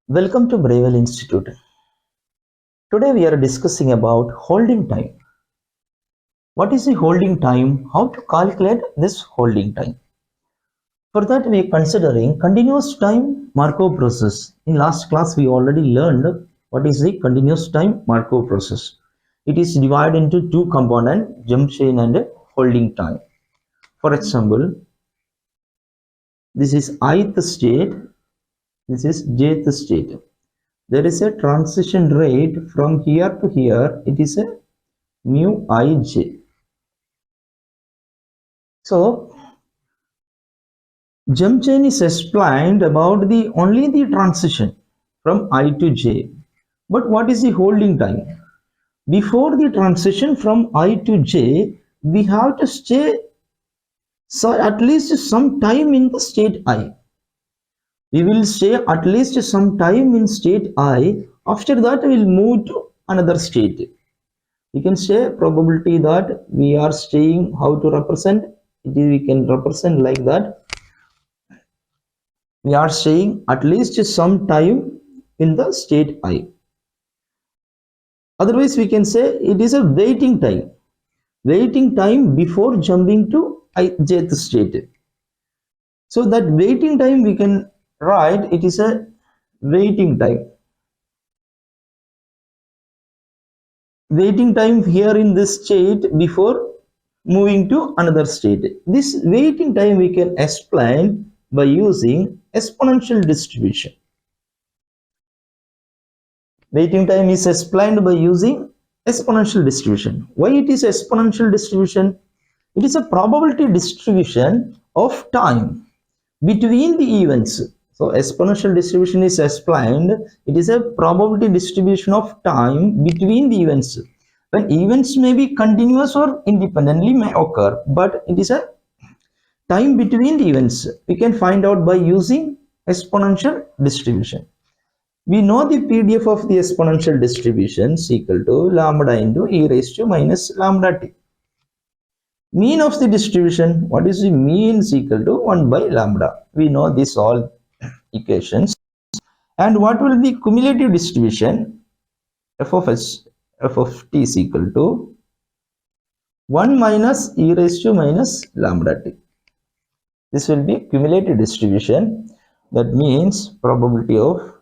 Welcome to Bravel Institute. Today we are discussing about holding time. What is the holding time? How to calculate this holding time? For that we are considering continuous time Markov process. In last class we already learned what is the continuous time Markov process. It is divided into two components, jump chain and holding time. For example, this is ith state, this is jth state. There is a transition rate from here to here. It is a mu ij. So jump chain is explained about the only the transition from I to j. But what is the holding time? Before the transition from I to j, we have to stay at least some time in the state I. We will stay at least some time in state I. After that, we will move to another state. We can say probability that we are staying. How to represent it? We can represent like that. We are staying at least some time in the state I. Otherwise, we can say it is a waiting time. Waiting time before jumping to jth state. So that waiting time we can write it is a waiting time. Waiting time here in this state before moving to another state. This waiting time we can explain by using exponential distribution. Waiting time is explained by using exponential distribution. Why it is exponential distribution? It is a probability distribution of time between the events. So exponential distribution is explained. It is a probability distribution of time between the events. When events may be continuous or independently may occur, but it is a time between the events. We can find out by using exponential distribution. We know the PDF of the exponential distribution is equal to lambda into e raised to minus lambda t. Mean of the distribution, what is the mean is equal to 1 by lambda. We know this all equations. And what will be cumulative distribution? F of t is equal to 1 minus e raised to minus lambda t. This will be cumulative distribution. That means probability of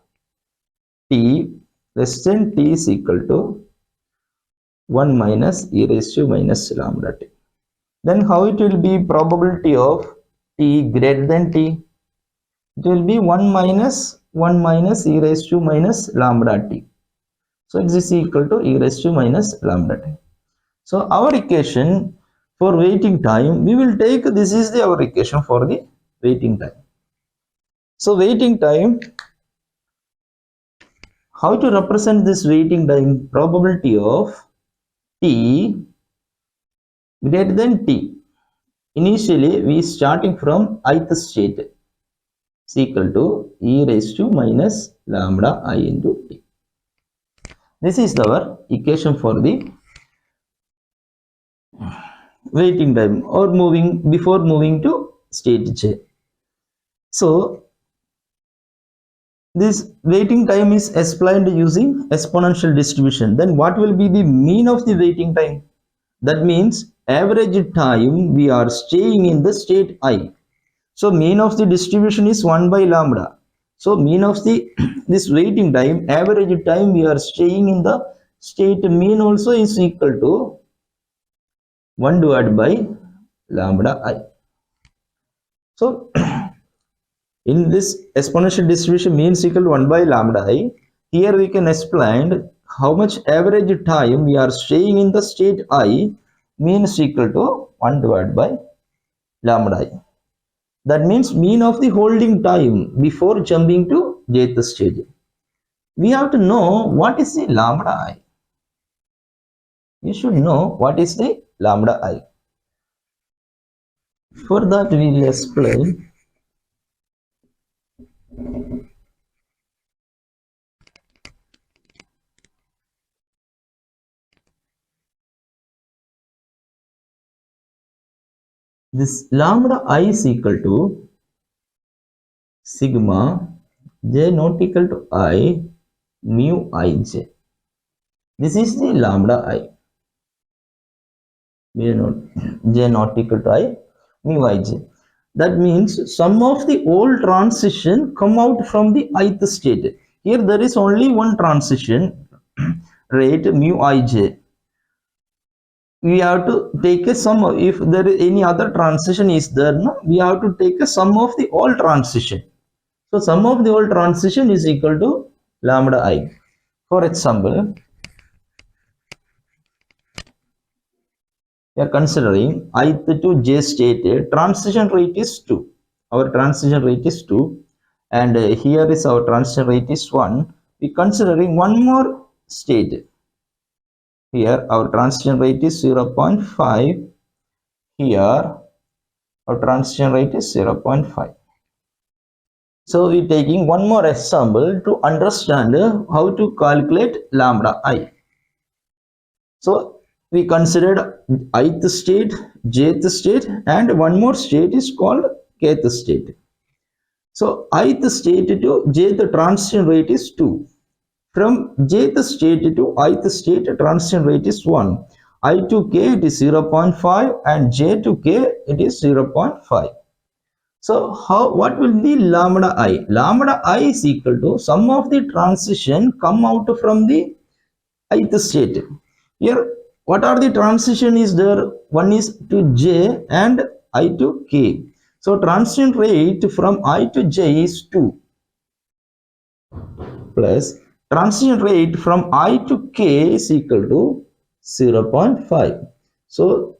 t less than t is equal to 1 minus e raised to minus lambda t. Then how it will be probability of t greater than t? It will be 1 minus e raised to minus lambda t. So it is equal to e raised to minus lambda t. So our equation for waiting time, we will take this is our equation for the waiting time. So waiting time, how to represent this waiting time? Probability of t greater than t. Initially we starting from ith state is equal to e raised to minus lambda I into t. This is our equation for the waiting time or before moving to state j. So this waiting time is explained using exponential distribution. Then what will be the mean of the waiting time? That means average time we are staying in the state I. So mean of the distribution is 1 by lambda. So mean of the this waiting time, average time we are staying in the state mean also is equal to 1 divided by lambda I. So in this exponential distribution mean is equal to 1 by lambda I. Here we can explain how much average time we are staying in the state I. Mean is equal to 1 divided by lambda I. That means mean of the holding time before jumping to jth stage. We have to know what is the lambda I. You should know what is the lambda I. For that we will explain this lambda I is equal to sigma j not equal to I mu ij. This is the lambda I. J not equal to I mu ij. That means some of the old transition come out from the ith state. Here there is only one transition rate mu ij. We have to take a sum. If there is any other transition is there, no, we have to take a sum of the all transition. So sum of the all transition is equal to lambda I. For example, we are considering ith to j state, transition rate is 2. Our transition rate is 2, and here is our transition rate is 1. We considering one more state. Here our transition rate is 0.5. Here our transition rate is 0.5. So we taking one more example to understand how to calculate lambda I. So we considered ith state, jth state, and one more state is called kth state. So ith state to jth transition rate is 2. From jth state to ith state transition rate is 1. I to k it is 0.5 and j to k it is 0.5. So what will be lambda I? Lambda I is equal to sum of the transition come out from the ith state. Here what are the transition is there? One is to j and I to k. So transition rate from I to j is 2 plus transition rate from I to k is equal to 0.5. So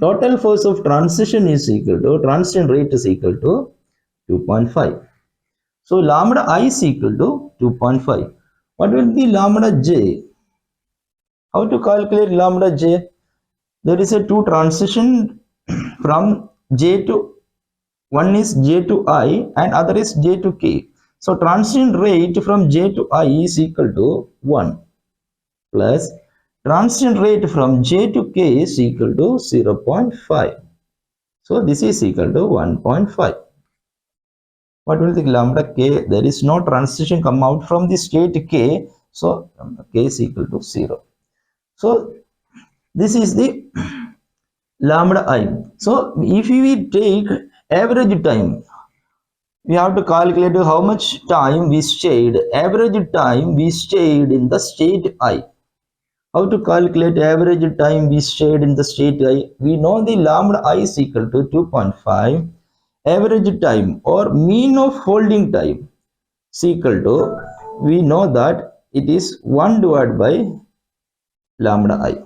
total force of transition is equal to, transition rate is equal to 2.5. So lambda I is equal to 2.5. What will be lambda j? How to calculate lambda j? There is a two transition from j to, one is j to I and other is j to k. So transition rate from j to I is equal to 1 plus transition rate from j to k is equal to 0.5. So this is equal to 1.5. What will the lambda k? There is no transition come out from the state k. So k is equal to 0. So this is the lambda I. So if we take average time, we have to calculate how much time we stayed, average time we stayed in the state I. How to calculate average time we stayed in the state I? We know the lambda I is equal to 2.5. Average time or mean of holding time is equal to, we know that it is 1 divided by lambda I.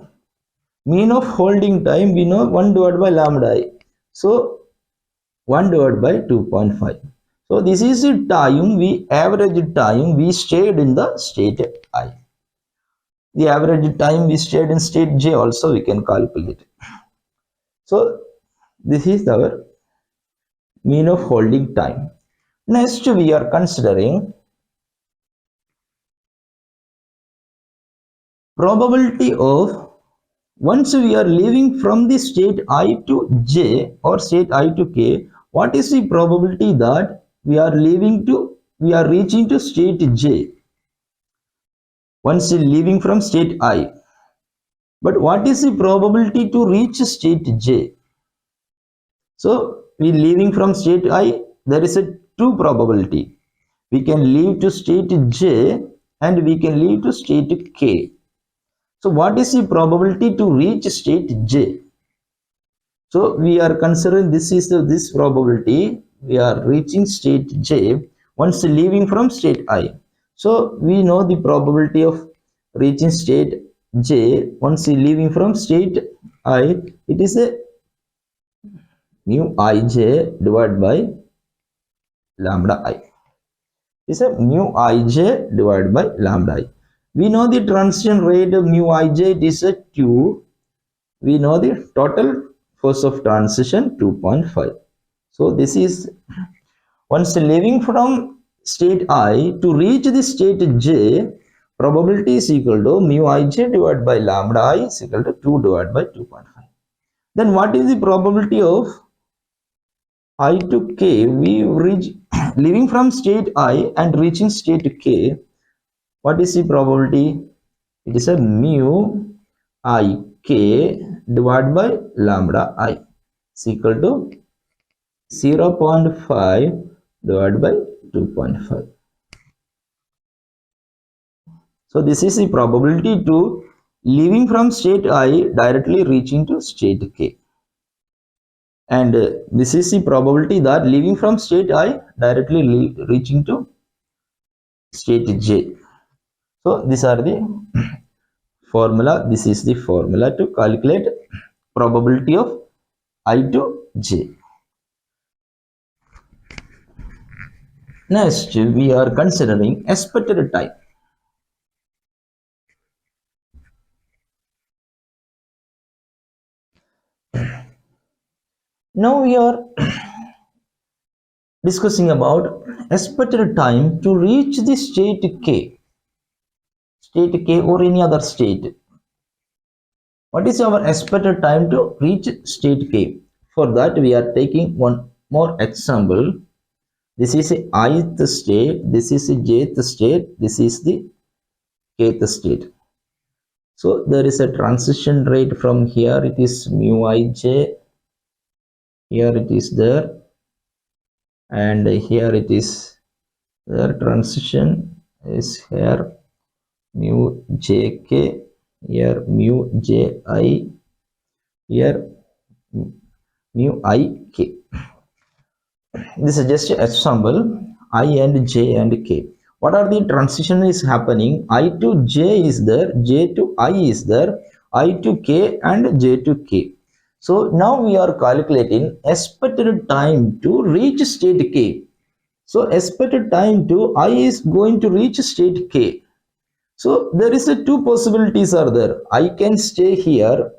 Mean of holding time we know 1 divided by lambda I. So 1 divided by 2.5. So this is the time we, average time we stayed in the state I. The average time we stayed in state j also we can calculate. So this is our mean of holding time. Next we are considering probability of, once we are leaving from the state I to j or state I to k, what is the probability that we are reaching to state j once leaving from state I? But what is the probability to reach state j? So we leaving from state I, there is a two probability. We can leave to state j and we can leave to state k. So what is the probability to reach state j? So we are considering this is this probability we are reaching state j once leaving from state I. So we know the probability of reaching state j once leaving from state I. It is a mu ij divided by lambda I. Is a mu ij divided by lambda I. We know the transition rate of mu ij, it is a 2. We know the total force of transition 2.5. So this is once leaving from state I to reach the state j, probability is equal to mu ij divided by lambda I is equal to 2 divided by 2.5. Then what is the probability of I to k? We reach living from state I and reaching state K, what is the probability? It is a mu I K divided by lambda I is equal to 0.5 divided by 2.5. So this is the probability to leaving from state I directly reaching to state K. And this is the probability that leaving from state I directly reaching to state J. So these are the formula. This is the formula to calculate probability of I to J. Next, we are considering expected time. Now we are discussing about expected time to reach the state K or any other state. What is our expected time to reach state K? For that, we are taking one more example. This is the ith state, this is the jth state, this is the kth state. So there is a transition rate from here, it is mu ij, here it is there, and here it is there. Transition is here mu jk, here mu ji, here mu ik. This is just an example. I and j and k. What are the transition is happening? I to j is there, j to I is there, I to k and j to k. So now we are calculating expected time to reach state k. So expected time to I is going to reach state k. So there is a two possibilities are there. I can stay here.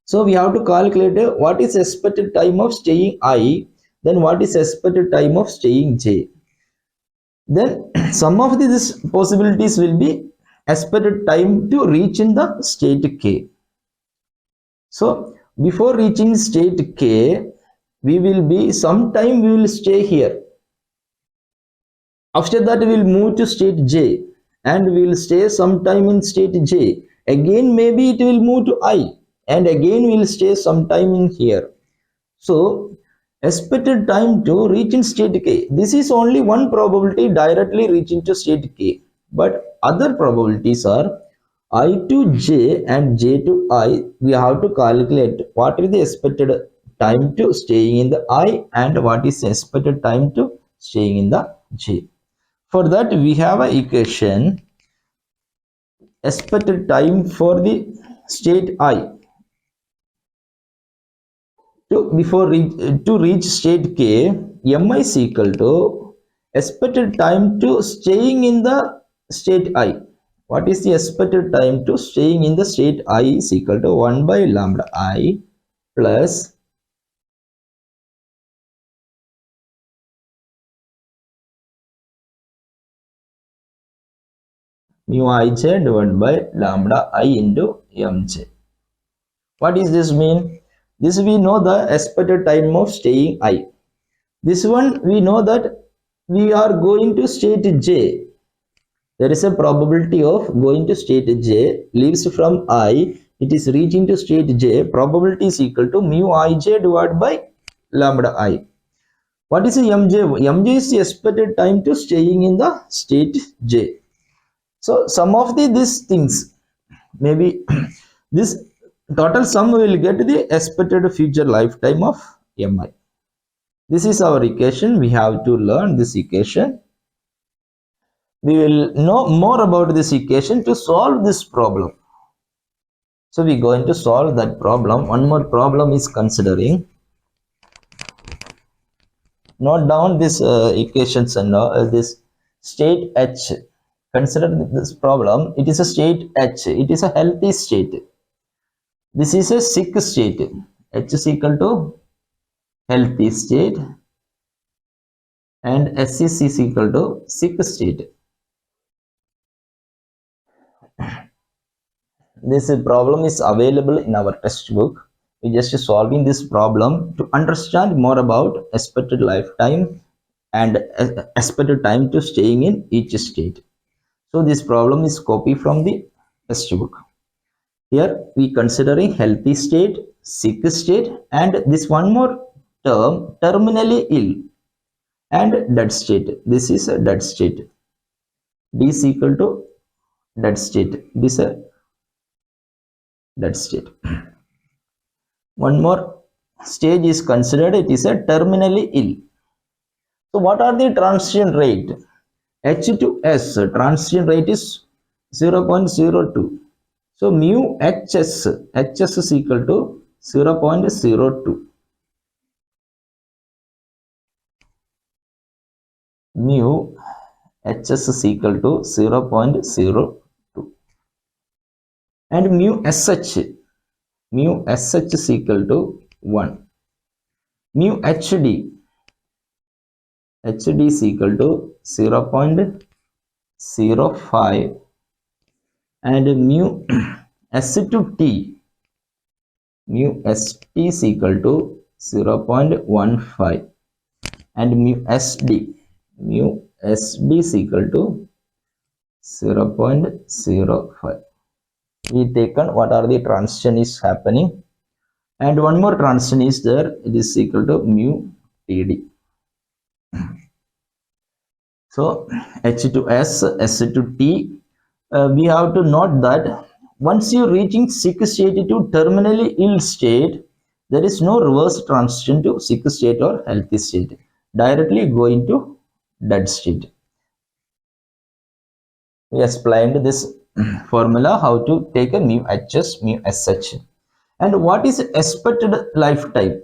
So we have to calculate what is expected time of staying I, then what is expected time of staying j. Then some of these possibilities will be expected time to reach in the state k. So before reaching state k, we will be sometime we will stay here. After that we will move to state j and we will stay sometime in state j. Again maybe it will move to I and again we will stay sometime in here. So expected time to reach in state k. This is only one probability directly reaching to state k. But other probabilities are I to j and j to I. We have to calculate what is the expected time to staying in the I and what is expected time to staying in the j. For that we have an equation expected time for the state I to reach state k, mi is equal to expected time to staying in the state I. What is the expected time to staying in the state I is equal to 1 by lambda I plus mu ij divided by lambda I into mj. What does this mean? This we know the expected time of staying I. This one we know that we are going to state j. There is a probability of going to state j, leaves from I, it is reaching to state j. Probability is equal to mu ij divided by lambda I. What is mj? Mj is the expected time to staying in the state j. So some of these things, maybe this total sum will get the expected future lifetime of mi. This is our equation. We have to learn this equation. We will know more about this equation to solve this problem. So we are going to solve that problem. One more problem is considering. Note down this equations and this state H. Consider this problem. It is a state H. It is a healthy state. This is a sick state. H is equal to healthy state and S is equal to sick state. This problem is available in our textbook. We just solving this problem to understand more about expected lifetime and expected time to staying in each state. So this problem is copied from the textbook. Here we considering healthy state, sick state, and this one more term, terminally ill and dead state. This is a dead state. D is equal to dead state. This is a dead state. One more stage is considered, it is a terminally ill. So what are the transition rate? H to S transition rate is 0.02. So mu HS is equal to 0.02. Mu HS is equal to 0.02. And mu SH is equal to 1. Mu HD is equal to 0.05, and mu S to T, mu ST is equal to 0.15, and mu SD is equal to 0.05. We taken what are the transition is happening, and one more transition is there, it is equal to mu TD. So H to S, S to T, we have to note that once you reaching sick state to terminally ill state, there is no reverse transition to sick state or healthy state. Directly going to dead state. We explained this formula how to take a mu HS, mu SH. And what is expected lifetime?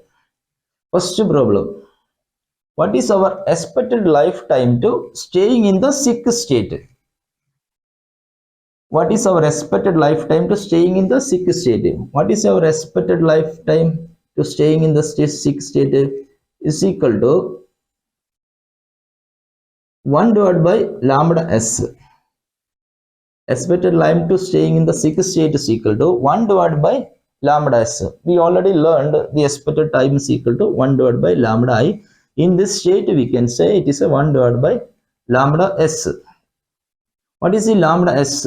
First problem. What is our expected lifetime to staying in the sick state? What is our expected lifetime to staying in the sick state? What is our expected lifetime to staying in the sick state? Is equal to 1 divided by lambda S. Expected lifetime to staying in the sick state is equal to 1 divided by lambda S. We already learned the expected time is equal to 1 divided by lambda I. In this state, we can say it is a 1 divided by lambda S. What is the lambda S?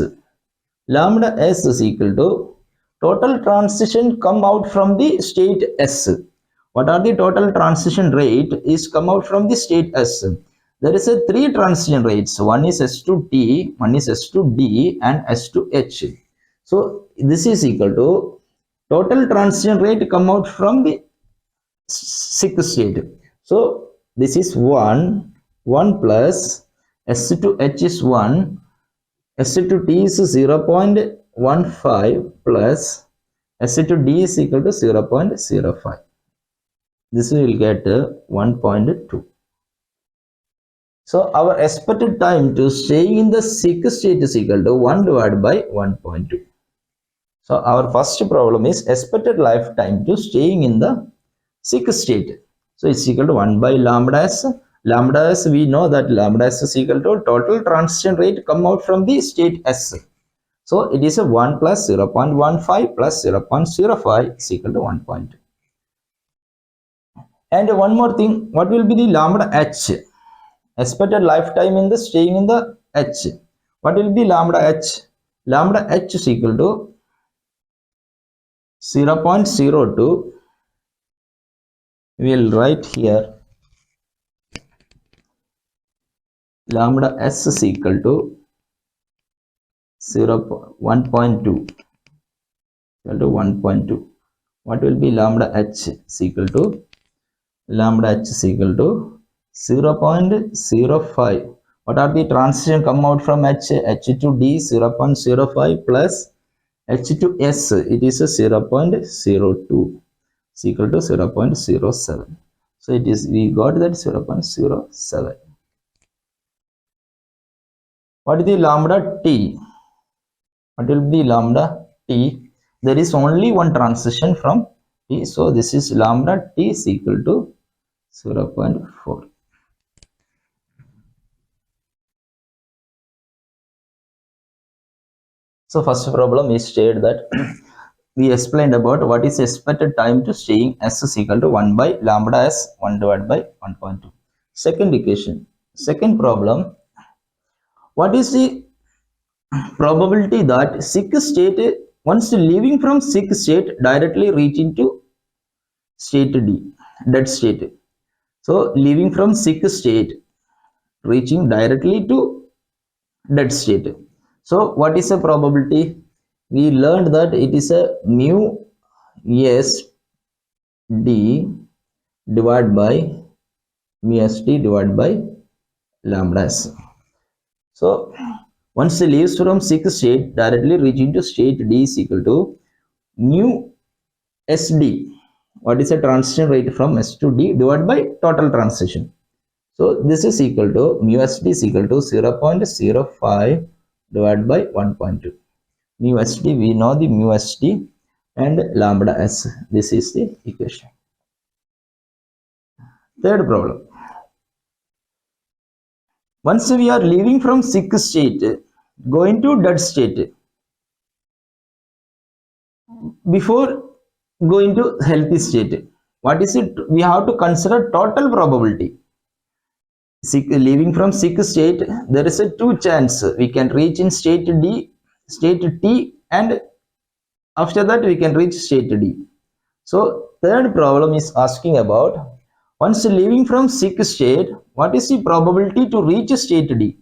Lambda S is equal to total transition come out from the state S. What are the total transition rate is come out from the state S? There is a 3 transition rates. One is S to T, one is S to D, and S to H. So this is equal to total transition rate come out from the sick state. So this is 1 plus S to H is 1, S to T is 0.15 plus S to D is equal to 0.05. This will get 1.2. So our expected time to staying in the sick state is equal to 1 divided by 1.2. So our first problem is expected lifetime to staying in the sick state. So it's equal to 1 by lambda S. Lambda S, we know that lambda S is equal to total transition rate come out from the state S. So it is a 1 plus 0.15 plus 0.05 is equal to 1.2. And one more thing, what will be the lambda H? Expected lifetime in the staying in the H. What will be lambda H? Lambda H is equal to 0.02. We will write here lambda S is equal to 1.2. What will be lambda H is equal to? Lambda H is equal to 0.05. What are the transition come out from H? H to D 0.05 plus H to S, it is a 0.02. Is equal to 0.07. So it is, we got that 0.07. What is the lambda T? What will be lambda T? There is only one transition from T. So this is lambda T is equal to 0.4. So first problem is stated that we explained about what is expected time to staying S is equal to 1 by lambda S 1 divided by 1.2. second equation. Second problem, what is the probability that sick state once leaving from sick state directly reach into state D, dead state? So leaving from sick state reaching directly to dead state. So what is the probability? We learned that it is a mu s d divided by mu s t divided by lambda s. So once it leaves from sick state directly reaching to state D is equal to mu sd. What is the transition rate from s to d divided by total transition? So this is equal to mu sd is equal to 0.05 divided by 1.2. Mu sd, we know the mu sd, and lambda s. This is the equation. Third problem. Once we are leaving from sick state, going to dead state, before going to healthy state, what is it? We have to consider total probability. Leaving from sick state, there is a 2 chance we can reach in state D, state T, and after that we can reach state D. So third problem is asking about once leaving from sick state, what is the probability to reach state D?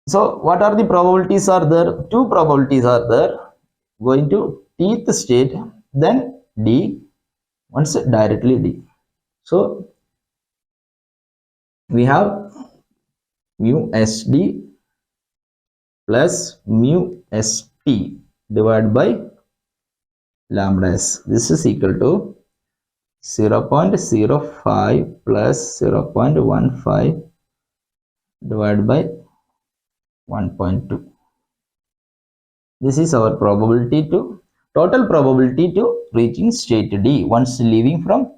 So what are the probabilities are there? 2 probabilities are there. Going to teeth state, then D, once directly D. So we have mu sd plus mu st divided by lambda s. This is equal to 0.05 plus 0.15 divided by 1.2. This is our probability to total probability to reaching state D once leaving from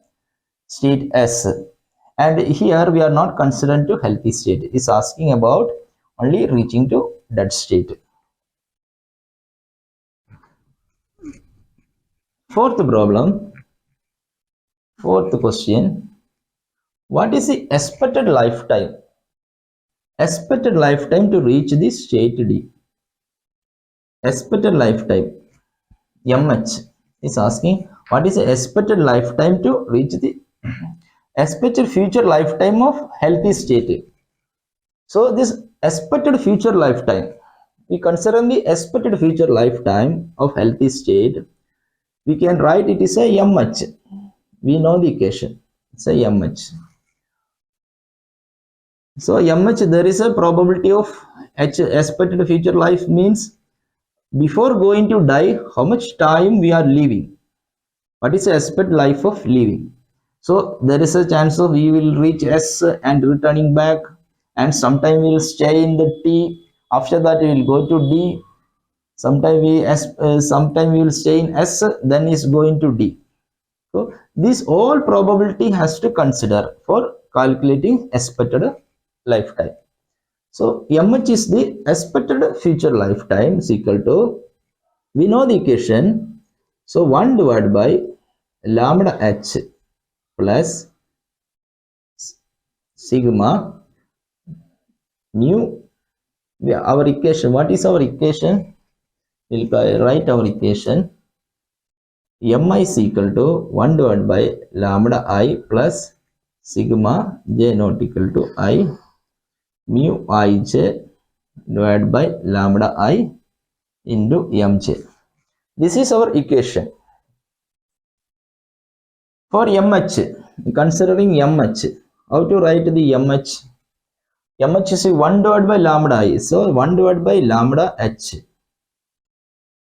state S. And here we are not considering to healthy state. It's asking about only reaching to dead state. Fourth problem, fourth question. What is the expected lifetime? Expected lifetime to reach the state D. Expected lifetime, MH, is asking what is the expected lifetime to reach the expected future lifetime of healthy state. So this expected future lifetime, we consider the expected future lifetime of healthy state. We can write it is a MH. We know the equation. It's a MH. So MH, there is a probability of H, expected future life, means before going to die, how much time we are living. What is the expected life of living? So there is a chance of we will reach S and returning back, and sometime we will stay in the T. After that we will go to D. Sometime we will stay in S, then is going to D. So this all probability has to consider for calculating expected lifetime. So MH is the expected future lifetime is equal to, we know the equation. So 1 divided by lambda h plus sigma mu. Our equation, what is our equation? We'll write our equation. Mi is equal to 1 divided by lambda I plus sigma j not equal to I mu ij divided by lambda I into mj. This is our equation. For MH, considering MH, how to write the MH? MH is 1 divided by lambda I. So 1 divided by lambda h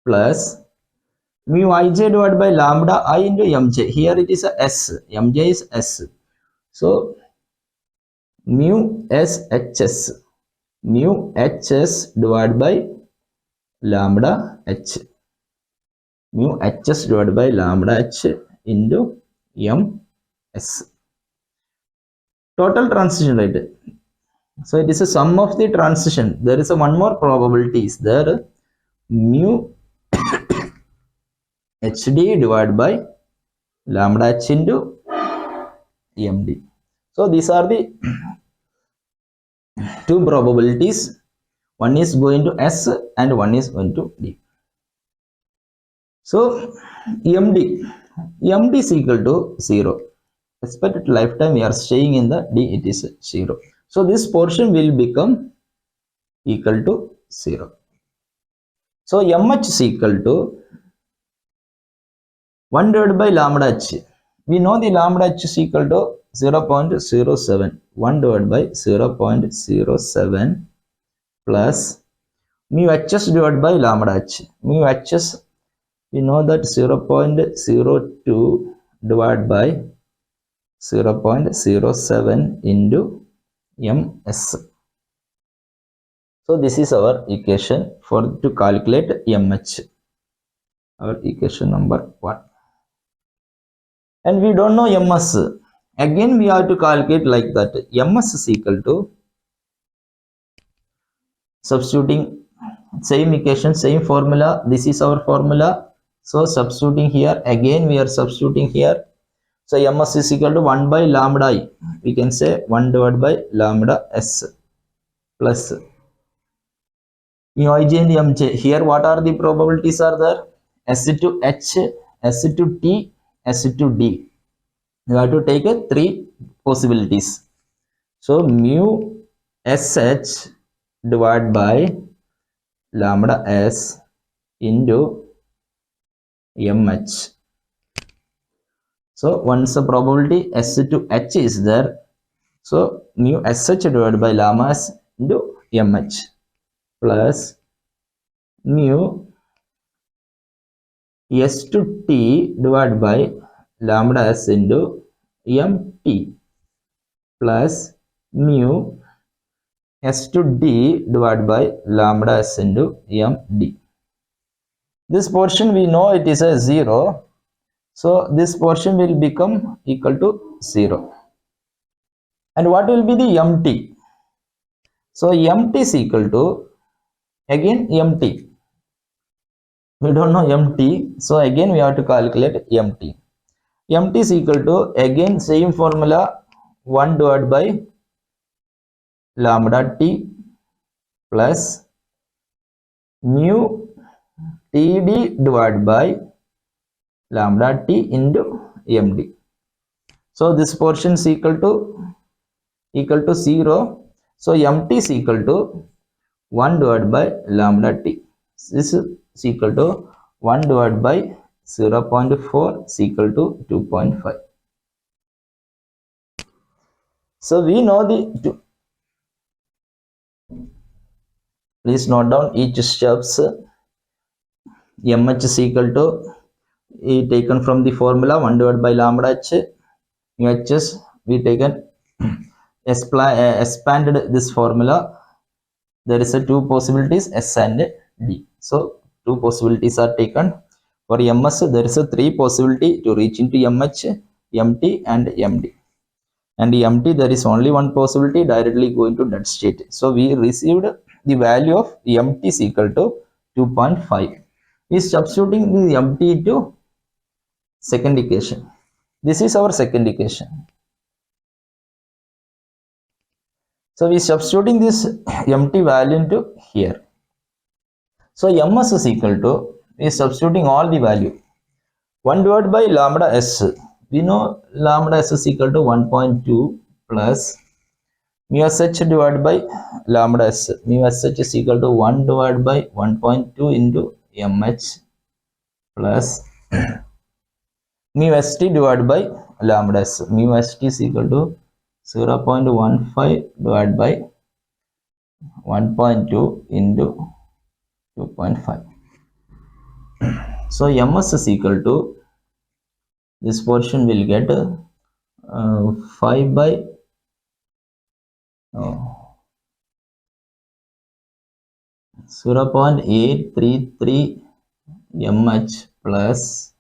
plus mu ij divided by lambda I into mj. Here it is a s. Mj is s. So mu shs. Mu hs divided by lambda h. Mu hs divided by lambda h into ms. Total transition rate. So it is a sum of the transition. There is a one more probability is there. Mu hd divided by lambda h into md. So these are the two probabilities. One is going to S and one is going to D. So MD is equal to 0. Expected lifetime we are staying in the D, it is 0. So this portion will become equal to 0. So MH is equal to 1 divided by lambda h. We know the lambda h is equal to 0.07. 1 divided by 0.07 plus mu hs divided by lambda h. Mu hs, we know that 0.02 divided by 0.07 into ms. So this is our equation for to calculate mh. Our equation number 1. And we don't know ms. Again we have to calculate like that. Ms is equal to, substituting same equation, same formula. This is our formula. So substituting here, again we are substituting here. So ms is equal to 1 by lambda I. We can say 1 divided by lambda s plus mu ij and mj. Here what are the probabilities are there? S to h, S to t, S to d. You have to take 3 possibilities. So mu sh divided by lambda s into mh. So once the probability s to h is there, so mu sh divided by lambda s into mh plus mu s to t divided by lambda s into mt plus mu s to d divided by lambda s into md. This portion we know it is a 0. So this portion will become equal to 0. And what will be the mt? So mt is equal to, again mt. We don't know mt. So again we have to calculate mt. Mt is equal to, again same formula, 1 divided by lambda t plus mu td divided by lambda t into md. So this portion is equal to 0. So mt is equal to 1 divided by lambda t. This is equal to 1 divided by 0.4 is equal to 2.5. So we know the, please note down each steps. mh is equal to, taken from the formula 1 divided by lambda h. hs we taken expanded this formula. There is a 2 possibilities, s and d. So 2 possibilities are taken. For ms there is a 3 possibility to reach into mh, mt and md. And mt there is only 1 possibility, directly going to dead state. So we received the value of mt is equal to 2.5. We substituting the mt to second equation. This is our second equation. So we substituting this mt value into here. So ms is equal to, we are substituting all the value. 1 divided by lambda s. We know lambda s is equal to 1.2 plus mu sh divided by lambda s. Mu sh is equal to 1 divided by 1.2 into mh plus mu st divided by lambda s. Mu st is equal to 0.15 divided by 1.2 into 2.5. So ms is equal to, this portion will get 5 by 0.833 mh plus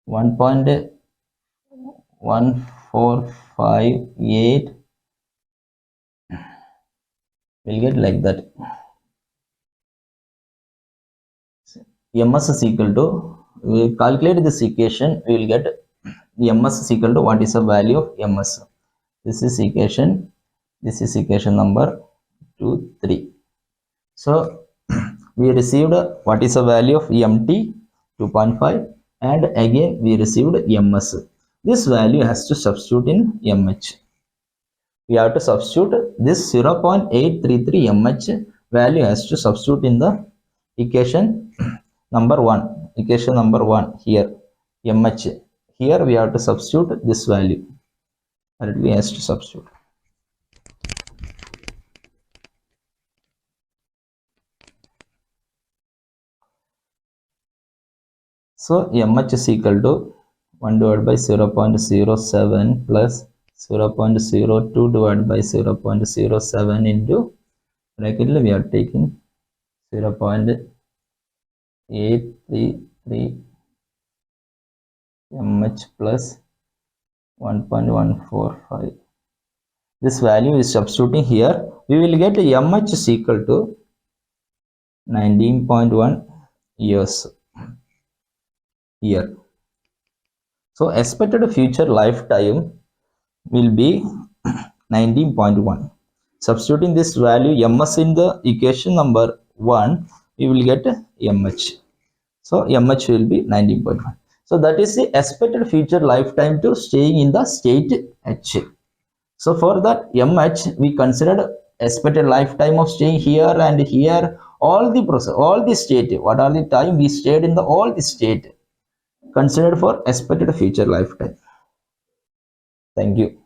1.1458 will get like that. ms is equal to, we calculate this equation, we will get ms is equal to, what is the value of ms? This is equation. This is equation number 2, 3. So we received what is the value of mt 2.5, and again we received ms. This value has to substitute in mh. We have to substitute this 0.833 mh value has to substitute in the equation number 1. Equation number 1 here, mh. Here we have to substitute this value. Directly has to substitute. So mh is equal to 1 divided by 0.07 plus 0.02 divided by 0.07 into bracket we are taking 0.833 mh plus 1.145. This value is substituting here. We will get mh is equal to 19.1 years here. So expected future lifetime will be 19.1. Substituting this value ms in the equation number 1, we will get mh. So mh will be 19.1. So that is the expected future lifetime to staying in the state h. So for that mh, we considered expected lifetime of staying here and here, all the process, all the state, what are the time we stayed in the all the state considered for expected future lifetime. Thank you.